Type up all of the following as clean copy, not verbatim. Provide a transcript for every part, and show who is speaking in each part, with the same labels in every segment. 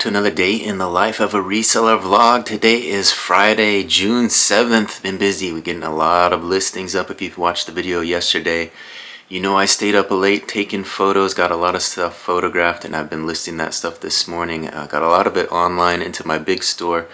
Speaker 1: to another day in the life of a reseller vlog. Today is Friday, June 7th. Been busy. We're getting a lot of listings up. If you've watched the video yesterday, you know I stayed up late taking photos, got a lot of stuff photographed, and I've been listing that stuff this morning. Got a lot of it online into my big store.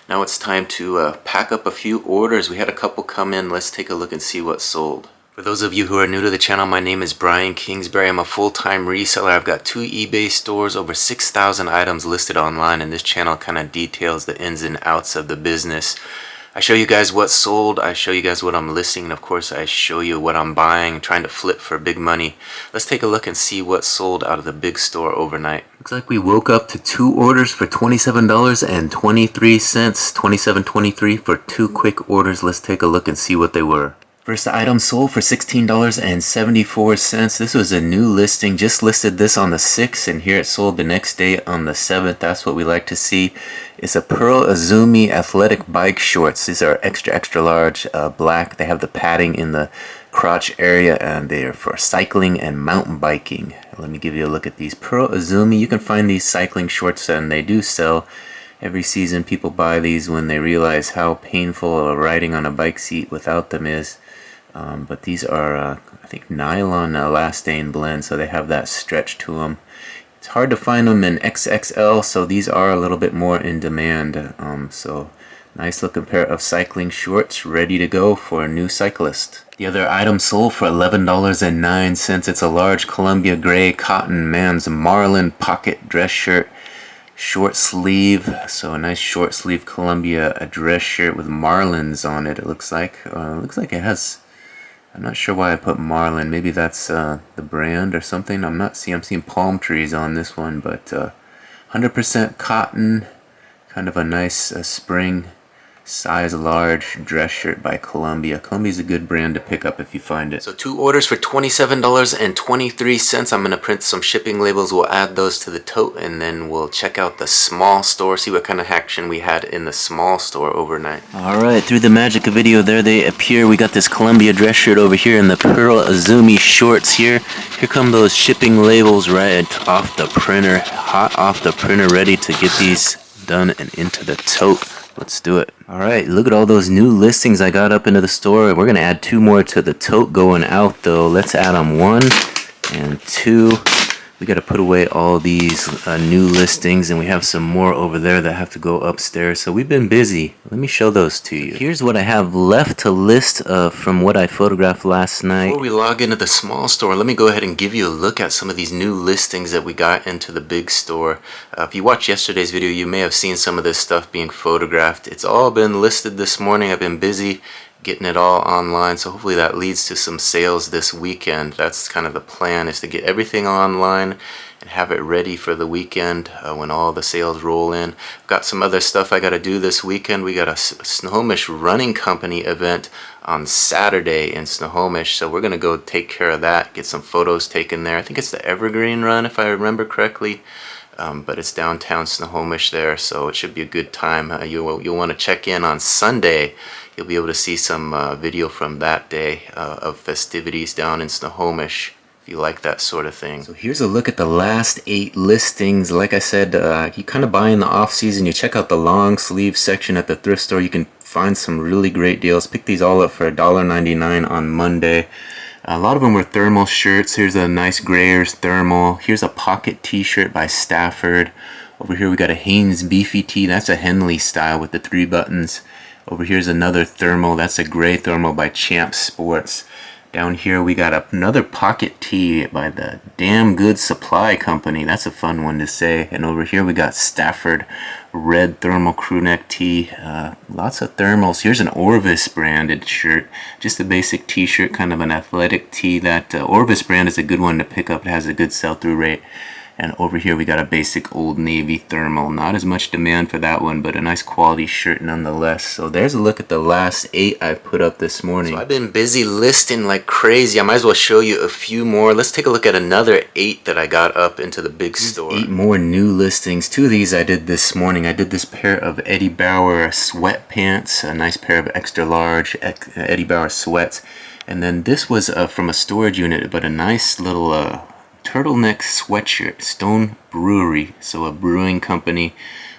Speaker 1: Now it's time to pack up a few orders. We had a couple come in. Let's take a look and see what sold. For those of you who are new to the channel, my name is Brian Kingsbury. I'm a full-time reseller. I've got 2 eBay stores, over 6,000 items listed online, and this channel kind of details the ins and outs of the business. I show you guys what sold, I show you guys what I'm listing, and of course I show you what I'm buying, trying to flip for big money. Let's take a look and see what sold out of the big store overnight. Looks like we woke up to 2 orders for $27.23, $27.23 for 2 quick orders. Let's take a look and see what they were. First item sold for $16.74. This was a new listing. Just listed this on the 6th, and here it sold the next day on the 7th. That's what we like to see. It's a Pearl Izumi athletic bike shorts. These are extra large, black. They have the padding in the crotch area, and they are for cycling and mountain biking. Let me give you a look at these. Pearl Izumi. You can find these cycling shorts, and they do sell. Every season people buy these when they realize how painful riding on a bike seat without them is. But these are, I think, nylon elastane blend, so they have that stretch to them. It's hard to find them in XXL, so these are a little bit more in demand. So nice looking pair of cycling shorts ready to go for a new cyclist. The other item sold for $11.09. It's a large Columbia gray cotton men's Marlin pocket dress shirt. Short sleeve, so a nice short sleeve Columbia dress shirt with Marlins on it. It looks like it has. I'm not sure why I put Marlin. Maybe that's the brand or something. I'm seeing palm trees on this one, but 100% cotton, kind of a nice spring size large dress shirt by Columbia. Columbia's a good brand to pick up if you find it. So 2 orders for $27.23. I'm going to print some shipping labels. We'll add those to the tote, and then we'll check out the small store, see what kind of action we had in the small store overnight. Alright, through the magic of video, there they appear. We got this Columbia dress shirt over here and the Pearl Izumi shorts here. Here come those shipping labels right off the printer, hot off the printer, ready to get these done and into the tote. Let's do it. Alright, look at all those new listings I got up into the store. We're going to add 2 more to the tote going out, though. Let's add them 1 and 2. We got to put away all these new listings, and we have some more over there that have to go upstairs. So we've been busy. Let me show those to you. Here's what I have left to list from what I photographed last night. Before we log into the small store, let me go ahead and give you a look at some of these new listings that we got into the big store. If you watched yesterday's video, you may have seen some of this stuff being photographed. It's all been listed this morning. I've been busy getting it all online, so hopefully that leads to some sales this weekend. That's kind of the plan, is to get everything online and have it ready for the weekend when all the sales roll in. I've got some other stuff I got to do this weekend. We got a Snohomish Running Company event on Saturday in Snohomish, so we're going to go take care of that, get some photos taken there. I think it's the Evergreen Run, if I remember correctly. But it's downtown Snohomish there, so it should be a good time. You'll want to check in on Sunday. You'll be able to see some video from that day of festivities down in Snohomish, if you like that sort of thing. So here's a look at the last 8 listings. Like I said, you kind of buy in the off season. You check out the long sleeve section at the thrift store. You can find some really great deals. Pick these all up for $1.99 on Monday. A lot of them were thermal shirts. Here's a nice Grayers thermal. Here's a pocket t-shirt by Stafford. Over here we got a Hanes beefy tee. That's a Henley style with the 3 buttons. Over here's another thermal. That's a gray thermal by Champ Sports. Down here we got another pocket tee by the Damn Good Supply Company. That's a fun one to say. And over here we got Stafford red thermal crew neck tee. Lots of thermals. Here's an Orvis branded shirt. Just a basic t-shirt, kind of an athletic tee. That Orvis brand is a good one to pick up. It has a good sell-through rate. And over here we got a basic Old Navy thermal. Not as much demand for that one, but a nice quality shirt nonetheless. So there's a look at the last 8 I've put up this morning. So I've been busy listing like crazy. I might as well show you a few more. Let's take a look at another 8 that I got up into the big store. 8 more new listings. 2 of these I did this morning. I did this pair of Eddie Bauer sweatpants, a nice pair of extra large Eddie Bauer sweats. And then this was from a storage unit, but a nice little turtleneck sweatshirt, Stone Brewery, so a brewing company.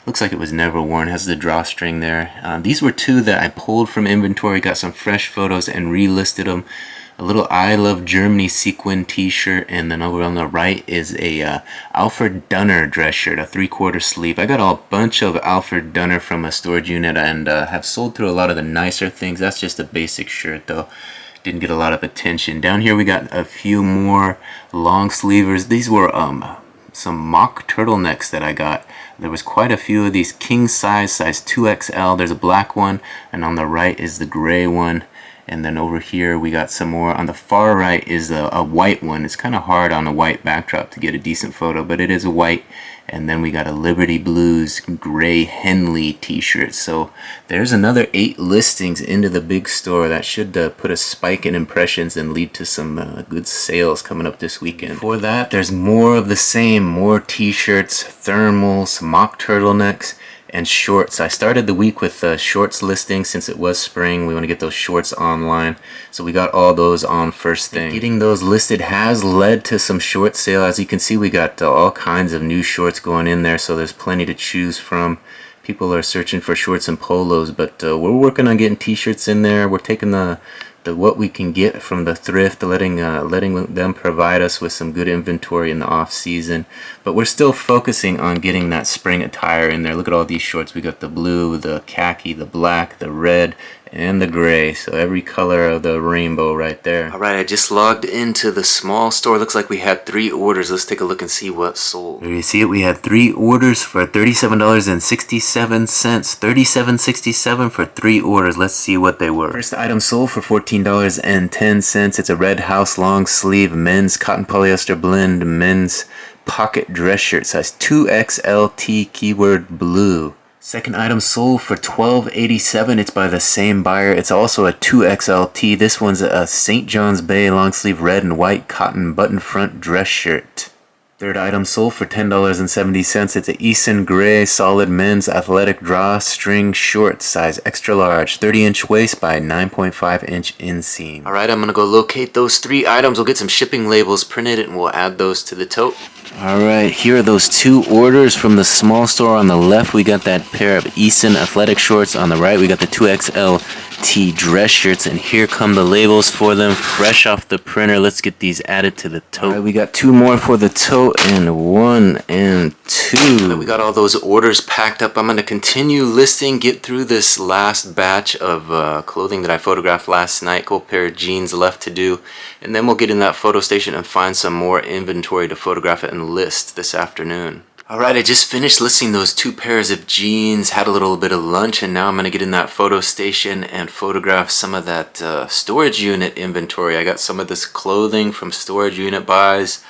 Speaker 1: Looks like it was never worn, has the drawstring there. These were two that I pulled from inventory, got some fresh photos and relisted them. A little I Love Germany sequin t-shirt, and then over on the right is a Alfred Dunner dress shirt, a 3/4 sleeve. I got a bunch of Alfred Dunner from a storage unit and have sold through a lot of the nicer things. That's just a basic shirt though. Didn't get a lot of attention. Down here we got a few more long sleevers. These were some mock turtlenecks that I got. There was quite a few of these king size 2XL. There's a black one, and on the right is the gray one. And then over here we got some more. On the far right is a white one. It's kind of hard on a white backdrop to get a decent photo, but it is a white. And then we got a Liberty Blues gray Henley t-shirt. So there's another 8 listings into the big store. That should put a spike in impressions and lead to some good sales coming up this weekend. For that, there's more of the same. More t-shirts, thermals, mock turtlenecks, and shorts. I started the week with shorts listing since it was spring. We want to get those shorts online, so we got all those on first thing. Getting those listed has led to some short sale. As you can see, we got all kinds of new shorts going in there, so there's plenty to choose from. People are searching for shorts and polos, but we're working on getting t-shirts in there. We're taking the what we can get from the thrift, letting them provide us with some good inventory in the off season. But we're still focusing on getting that spring attire in there. Look at all these shorts. We got the blue, the khaki, the black, the red, and the gray. So every color of the rainbow right there. Alright, I just logged into the small store. Looks like we had 3 orders. Let's take a look and see what sold. There you see it. We had 3 orders for $37.67. $37.67 for 3 orders. Let's see what they were. First item sold for $14.10. It's a red house long sleeve men's cotton polyester blend men's pocket dress shirt, size 2XLT, keyword blue. Second item sold for $12.87. It's by the same buyer. It's also a 2XLT. This one's a St. John's Bay long sleeve red and white cotton button front dress shirt. Third item sold for $10.70. It's a Eason gray solid men's athletic drawstring short, size extra large, 30-inch waist by 9.5-inch inseam. Alright, I'm going to go locate those 3 items. We'll get some shipping labels printed and we'll add those to the tote. Alright, here are those 2 orders from the small store. On the left, we got that pair of Eason athletic shorts. On the right, we got the 2XLT dress shirts. And here come the labels for them, fresh off the printer. Let's get these added to the tote. Alright, we got 2 more for the tote, and 1 and 2. We got all those orders packed up. I'm going to continue listing, get through this last batch of clothing that I photographed last night. Couple pair of jeans left to do. And then we'll get in that photo station and find some more inventory to photograph it and list this afternoon. Alright, I just finished listing those 2 pairs of jeans, had a little bit of lunch, and now I'm going to get in that photo station and photograph some of that storage unit inventory. I got some of this clothing from storage unit buys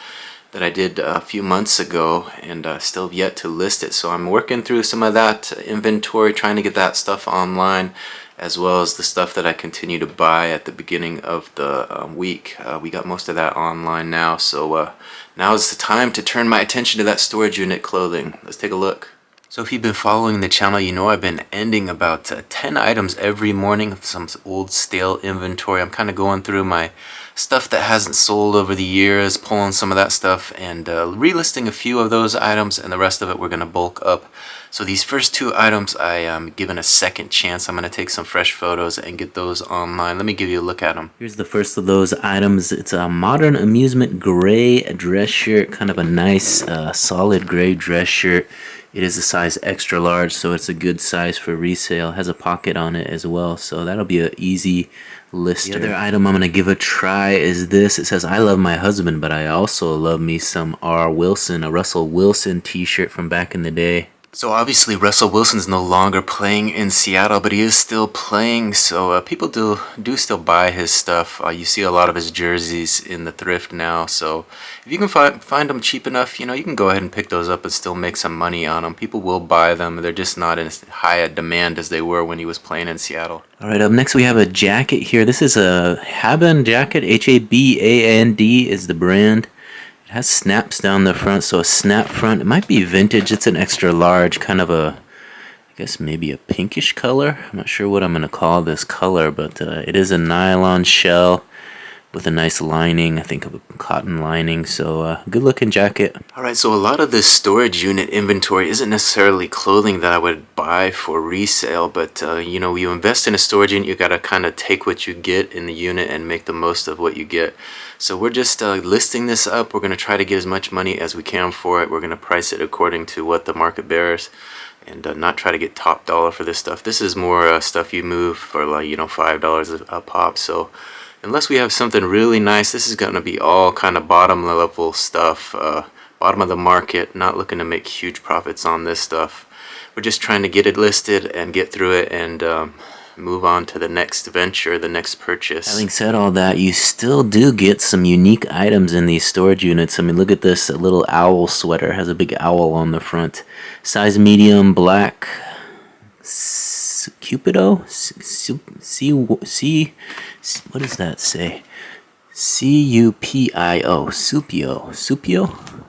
Speaker 1: that I did a few months ago and still have yet to list it. So I'm working through some of that inventory, trying to get that stuff online, as well as the stuff that I continue to buy at the beginning of the week. We got most of that online now, so now is the time to turn my attention to that storage unit clothing. Let's take a look. So if you've been following the channel, you know I've been ending about 10 items every morning of some old stale inventory. I'm kind of going through my stuff that hasn't sold over the years, pulling some of that stuff and relisting a few of those items, and the rest of it we're going to bulk up. So these first 2 items I am given a second chance. I'm going to take some fresh photos and get those online. Let me give you a look at them. Here's the first of those items. It's a modern amusement gray dress shirt, kind of a nice solid gray dress shirt. It is a size extra large, so it's a good size for resale. It has a pocket on it as well, so that'll be an easy lister. The other item I'm going to give a try is this. It says, I love my husband, but I also love me some R. Wilson, a Russell Wilson t-shirt from back in the day. So obviously Russell Wilson's no longer playing in Seattle, but he is still playing, so people do still buy his stuff. You see a lot of his jerseys in the thrift now, so if you can find them cheap enough, you know, you can go ahead and pick those up and still make some money on them. People will buy them. They're just not in as high a demand as they were when he was playing in Seattle. Alright, up next we have a jacket here. This is a Haband jacket. H-A-B-A-N-D is the brand. It has snaps down the front, so a snap front. It might be vintage. It's an extra large, kind of a, I guess maybe a pinkish color. I'm not sure what I'm going to call this color, but it is a nylon shell. with a nice lining, I think a cotton lining, so good looking jacket. Alright, so a lot of this storage unit inventory isn't necessarily clothing that I would buy for resale, but you know, you invest in a storage unit, you gotta kind of take what you get in the unit and make the most of what you get. So we're just listing this up. We're going to try to get as much money as we can for it. We're going to price it according to what the market bears, and not try to get top dollar for this stuff. This is more stuff you move for, like, you know, $5 a pop. So unless we have something really nice, this is going to be all kind of bottom level stuff, bottom of the market. Not looking to make huge profits on this stuff. We're just trying to get it listed and get through it and move on to the next venture, the next purchase. Having said all that, you still do get some unique items in these storage units. I mean, look at this little owl sweater. It has a big owl on the front. Size medium, black. Cupido? What does that say? C-U-P-I-O. Supio?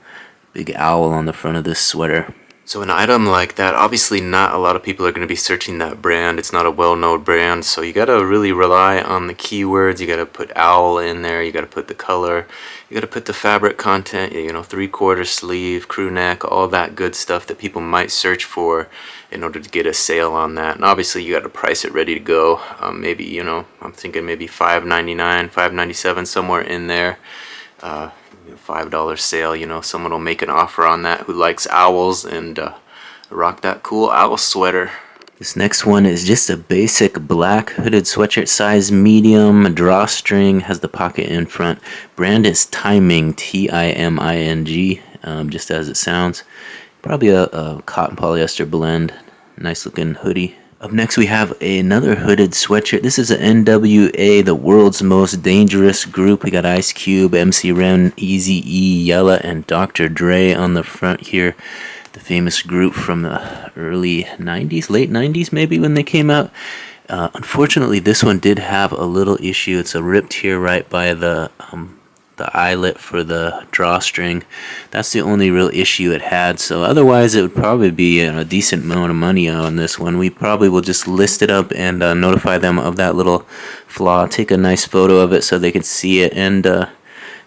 Speaker 1: Big owl on the front of this sweater. So an item like that, obviously not a lot of people are going to be searching that brand. It's not a well-known brand, so you got to really rely on the keywords. You got to put owl in there, you got to put the color, you got to put the fabric content, you know, 3/4 sleeve, crew neck, all that good stuff that people might search for in order to get a sale on that. And obviously you got to price it ready to go. Maybe, you know, I'm thinking maybe $5.99, $5.97, somewhere in there. $5 sale, you know, someone will make an offer on that who likes owls and rock that cool owl sweater. This next one is just a basic black hooded sweatshirt, size medium, drawstring, has the pocket in front. Brand is Timing, T-I-M-I-N-G, just as it sounds. Probably a cotton polyester blend. Nice looking hoodie. Up next we have another hooded sweatshirt. This is an NWA, the world's most dangerous group. We got Ice Cube, MC Ren, Eazy-E, Yella, and Dr. Dre on the front here. The famous group from the early 90s, late 90s maybe when they came out. Unfortunately, this one did have a little issue. It's a ripped here right by the eyelet for the drawstring. That's the only real issue it had. So otherwise it would probably be a decent amount of money on this one. We probably will just list it up and notify them of that little flaw. Take a nice photo of it so they can see it and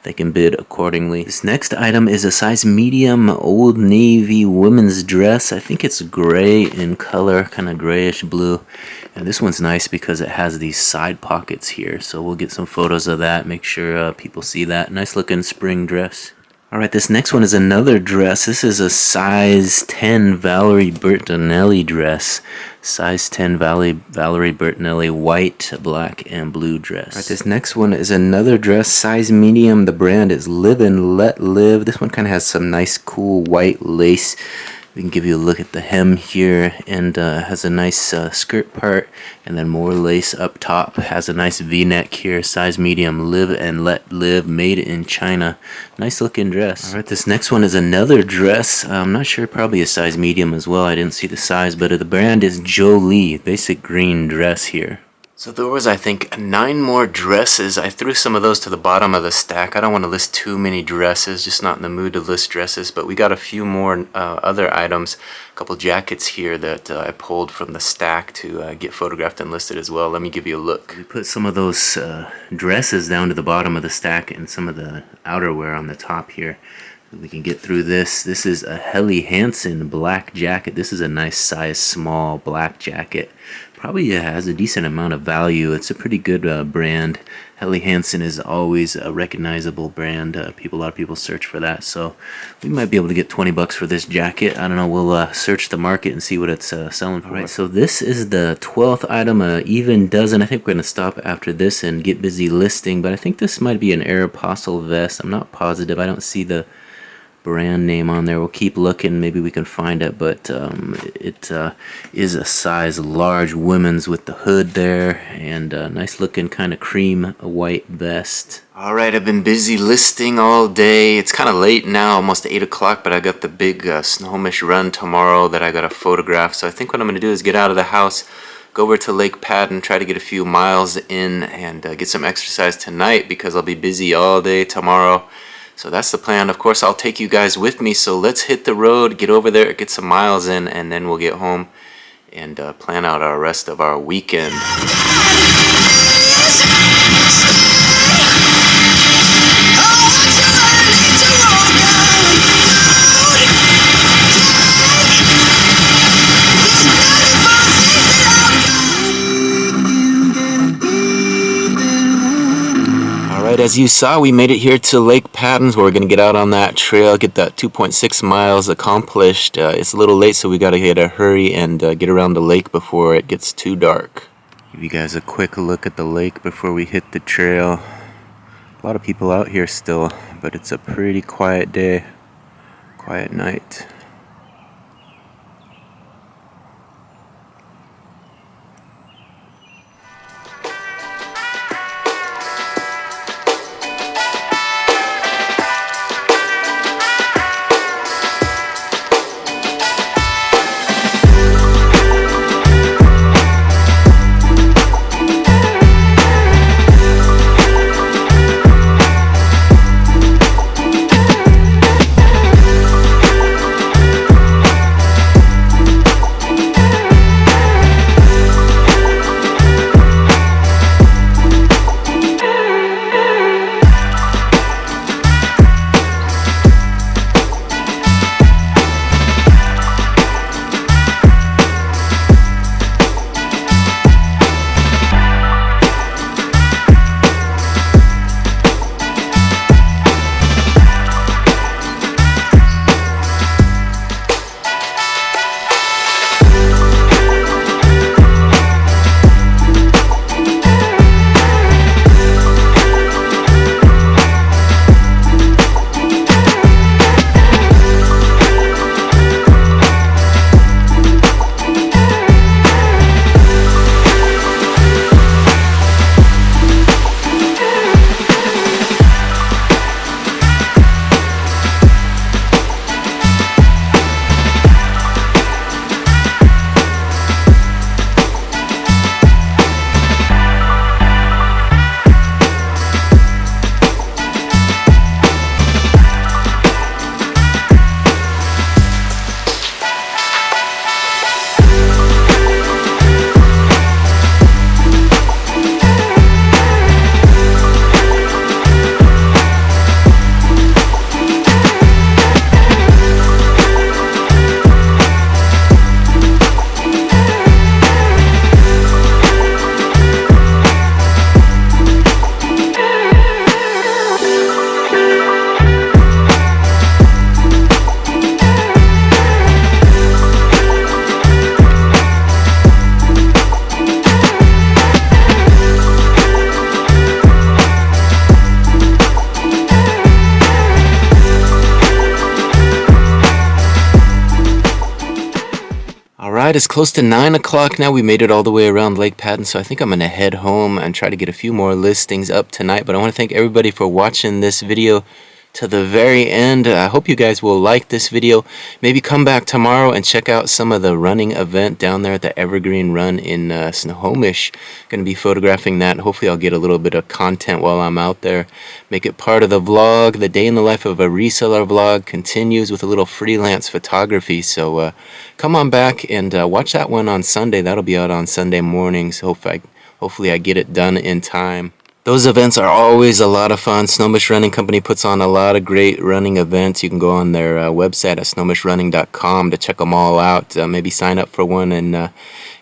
Speaker 1: they can bid accordingly. This next item is a size medium Old Navy women's dress. I think it's gray in color, kind of grayish blue. And this one's nice because it has these side pockets here. So we'll get some photos of that, make sure people see that. Nice looking spring dress. Alright, this next one is another dress. This is a size 10 Valerie Bertinelli dress. Size 10 Valerie Bertinelli white, black, and blue dress. Alright, this next one is another dress, size medium. The brand is Live and Let Live. This one kind of has some nice cool white lace. We can give you a look at the hem here, and has a nice skirt part, and then more lace up top. Has a nice V-neck here, size medium, Live and Let Live, made in China. Nice looking dress. Alright, this next one is another dress. I'm not sure, probably a size medium as well. I didn't see the size, but the brand is Jolie. Basic green dress here. So there was, I think, 9 more dresses. I threw some of those to the bottom of the stack. I don't want to list too many dresses, just not in the mood to list dresses, but we got a few more other items, a couple jackets here that I pulled from the stack to get photographed and listed as well. Let me give you a look. We put some of those dresses down to the bottom of the stack and some of the outerwear on the top here. We can get through this. This is a Helly Hansen black jacket. This is a nice size small black jacket. Probably has a decent amount of value. It's a pretty good brand. Helly Hansen is always a recognizable brand. A lot of people search for that. So we might be able to get 20 bucks for this jacket. I don't know. We'll search the market and see what it's selling for. Alright, so this is the 12th item, even dozen. I think we're going to stop after this and get busy listing. But I think this might be an Aeropostale vest. I'm not positive. I don't see the brand name on there. We'll keep looking, maybe we can find it, but it is a size large women's with the hood there, and a nice looking kind of cream white vest. Alright, I've been busy listing all day. It's kind of late now, almost 8 o'clock, but I got the big Snohomish run tomorrow that I got to photograph, so I think what I'm going to do is get out of the house, go over to Lake Padden, try to get a few miles in, and get some exercise tonight because I'll be busy all day tomorrow. So that's the plan. Of course, I'll take you guys with me. So let's hit the road, get over there, get some miles in, and then we'll get home and plan out our rest of our weekend. Alright, as you saw, we made it here to Lake Padden, where we're going to get out on that trail, get that 2.6 miles accomplished. It's a little late, so we got to get a hurry and get around the lake before it gets too dark. Give you guys a quick look at the lake before we hit the trail. A lot of people out here still, but it's a pretty quiet day, quiet night. Alright, it's close to 9 o'clock now. We made it all the way around Lake Padden, so I think I'm going to head home and try to get a few more listings up tonight. But I want to thank everybody for watching this video to the very end. I hope you guys will like this video. Maybe come back tomorrow and check out some of the running event down there at the Evergreen Run in Snohomish. Going to be photographing that. Hopefully I'll get a little bit of content while I'm out there. Make it part of the vlog. The day in the life of a reseller vlog continues with a little freelance photography. So come on back and watch that one on Sunday. That'll be out on Sunday mornings. Hopefully I get it done in time. Those events are always a lot of fun. Snohomish Running Company puts on a lot of great running events. You can go on their website at snohomishrunning.com to check them all out. Maybe sign up for one and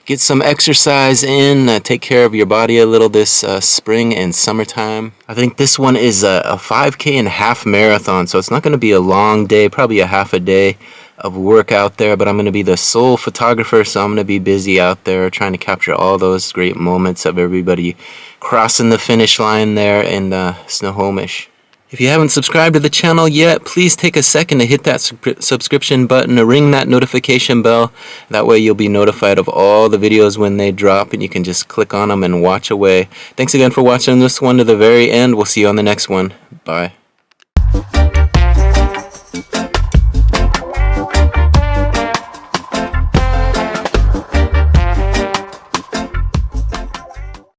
Speaker 1: get some exercise in. Take care of your body a little this spring and summertime. I think this one is a 5K and half marathon, so it's not going to be a long day, probably a half a day of work out there, but I'm going to be the sole photographer, so I'm going to be busy out there trying to capture all those great moments of everybody crossing the finish line there in Snohomish. If you haven't subscribed to the channel yet, please take a second to hit that subscription button, to ring that notification bell. That way you'll be notified of all the videos when they drop, and you can just click on them and watch away. Thanks again for watching this one to the very end. We'll see you on the next one. Bye.